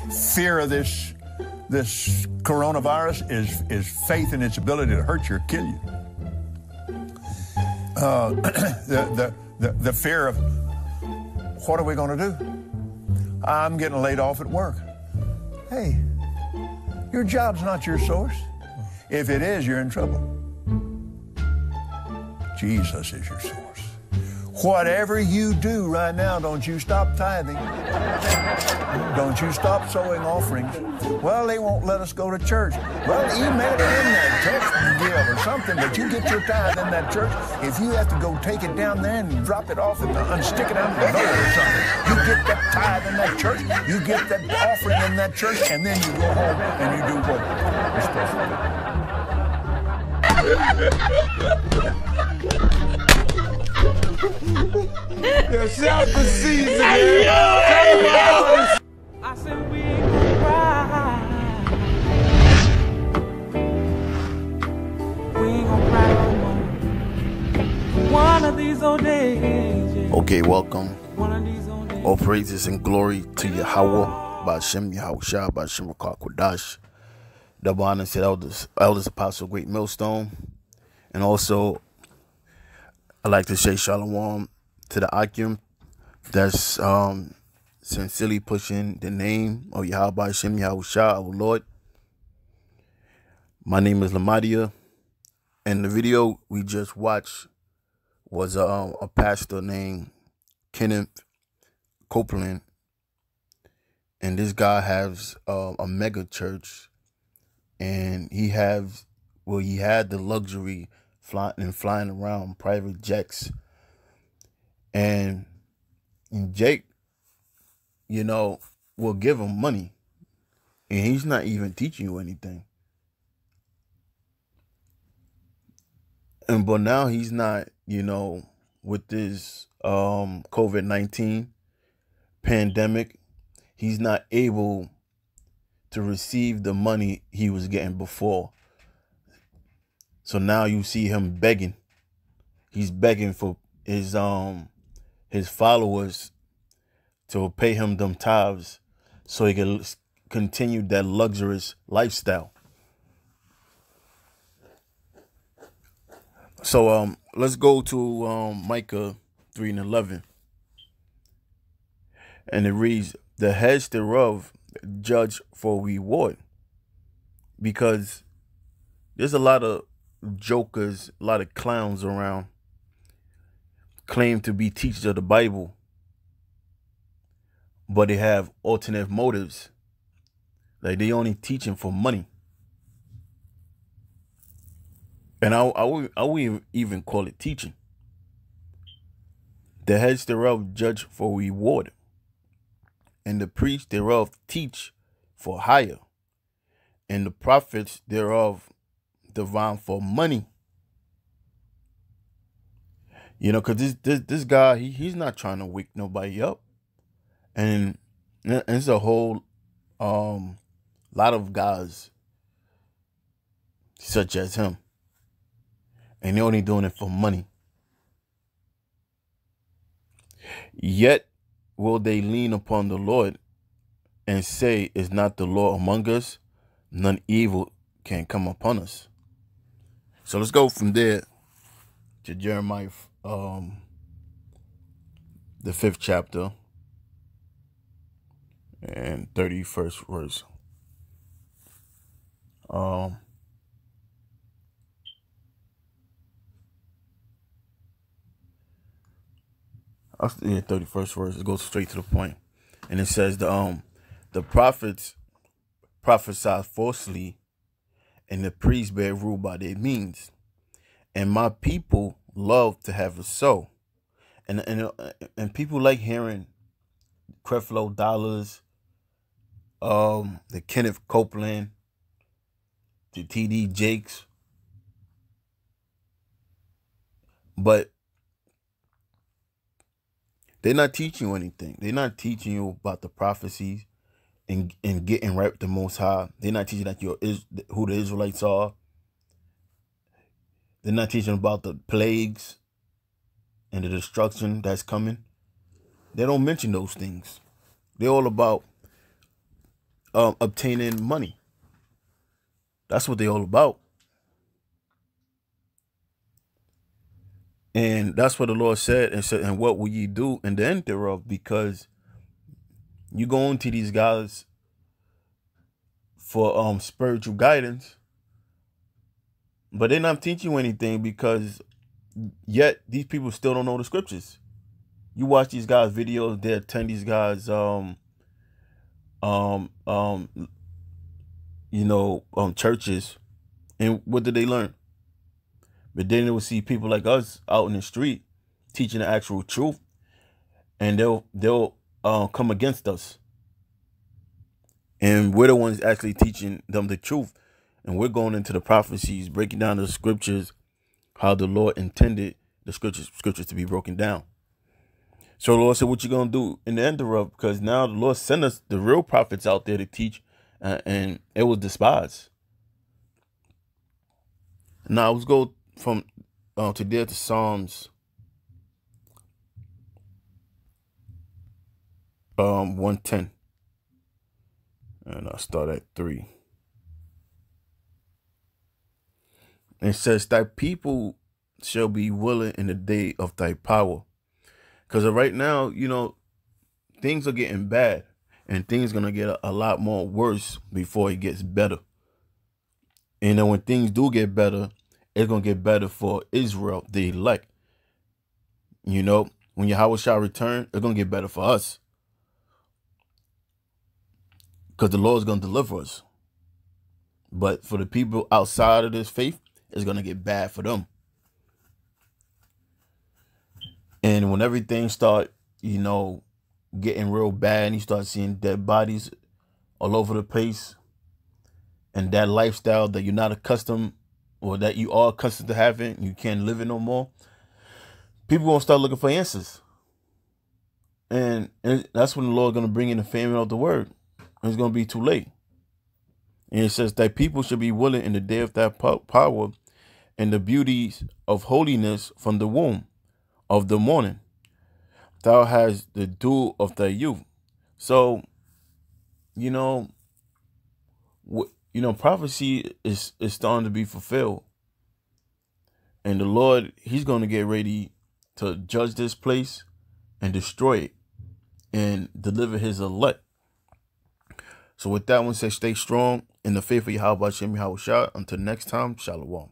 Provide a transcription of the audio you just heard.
fear of this coronavirus is faith in its ability to hurt you or kill you. The fear of what are we going to do? I'm getting laid off at work. Hey, your job's not your source. If it is, you're in trouble. Jesus is your source. Whatever you do right now, don't you stop tithing. Don't you stop sowing offerings. Well, they won't let us go to church. Well, email it in there, text and give or something, but you get your tithe in that church. If you have to go take it down there and drop it off and stick it out the door or something, you get that tithe in that church, you get that offering in that church, and then you go home and you do what you're supposed to do. Yeah, shout the season, man. I said we ain't gonna cry. We ain't gonna cry no more. One of these old days. Yeah. Okay, welcome. One of these old days. All praises and glory to Yahweh, Ba'Shem Yahushua, Ba'Shem Rakah Kodash. Double honor said elders Apostle Great Millstone. And also, I'd like to say shalom to the Akim that's sincerely pushing the name of Yahweh Hashem Yahushua, our Lord. My name is Lamadia, and the video we just watched was a pastor named Kenneth Copeland, and this guy has a mega church, and he had the luxury flying around private jets. And Jake, will give him money. And he's not even teaching you anything. But now he's not, with this COVID-19 pandemic, he's not able to receive the money he was getting before. So now you see him begging. He's begging for his followers to pay him them tithes so he can continue that luxurious lifestyle. So let's go to Micah 3:11. And it reads, the heads thereof judge for reward. Because there's a lot of jokers, a lot of clowns around, claim to be teachers of the Bible, but they have alternate motives. Like they only teaching for money. And I would even call it teaching. The heads thereof judge for reward, and the priests thereof teach for hire, and the prophets thereof divine for money. Because this guy, he's not trying to wake nobody up. And it's a whole lot of guys such as him. And they're only doing it for money. Yet will they lean upon the Lord and say, is not the Lord among us? None evil can come upon us. So let's go from there to Jeremiah, the 5th chapter and 31st verse. Yeah, 31st verse. It goes straight to the point, and it says the prophets prophesy falsely, and the priests bear rule by their means, and my people love to have it so. And people like hearing Creflo Dollars, the Kenneth Copeland, the TD Jakes, but they're not teaching you anything. They're not teaching you about the prophecies and getting right with the Most High. They're not teaching that who the Israelites are. They're not teaching about the plagues and the destruction that's coming. They don't mention those things. They're all about obtaining money. That's what they all about. And that's what the Lord said, and what will ye do in the end thereof? Because you go into these guys for spiritual guidance, but they're not teaching you anything, because yet these people still don't know the scriptures. You watch these guys' videos, they attend these guys churches, and what did they learn? But then they will see people like us out in the street teaching the actual truth, and they'll come against us. And we're the ones actually teaching them the truth. And we're going into the prophecies, breaking down the scriptures, how the Lord intended the scriptures to be broken down. So the Lord said, what you going to do in the end thereof? Because now the Lord sent us the real prophets out there to teach, and it was despised. Now let's go from today to Psalms 110. And I'll start at 3. It says, thy people shall be willing in the day of thy power. Because right now, things are getting bad, and things going to get a lot more worse before it gets better. And then when things do get better, it's going to get better for Israel, the elect. When Yahweh shall return, it's going to get better for us. Because the Lord is going to deliver us. But for the people outside of this faith, it's going to get bad for them. And when everything start, getting real bad, and you start seeing dead bodies all over the place, and that lifestyle that you're not accustomed, or that you are accustomed to having, you can't live it no more, people going to start looking for answers. And that's when the Lord is going to bring in the famine of the word. It's going to be too late. And it says that people should be willing in the day of that power, and the beauties of holiness from the womb of the morning. Thou hast the dew of thy youth. So, prophecy is starting to be fulfilled. And the Lord, he's going to get ready to judge this place and destroy it and deliver his elect. So with that one says, stay strong in the faith of Yahweh Shem Yahweh Shah. Until next time, Shalom.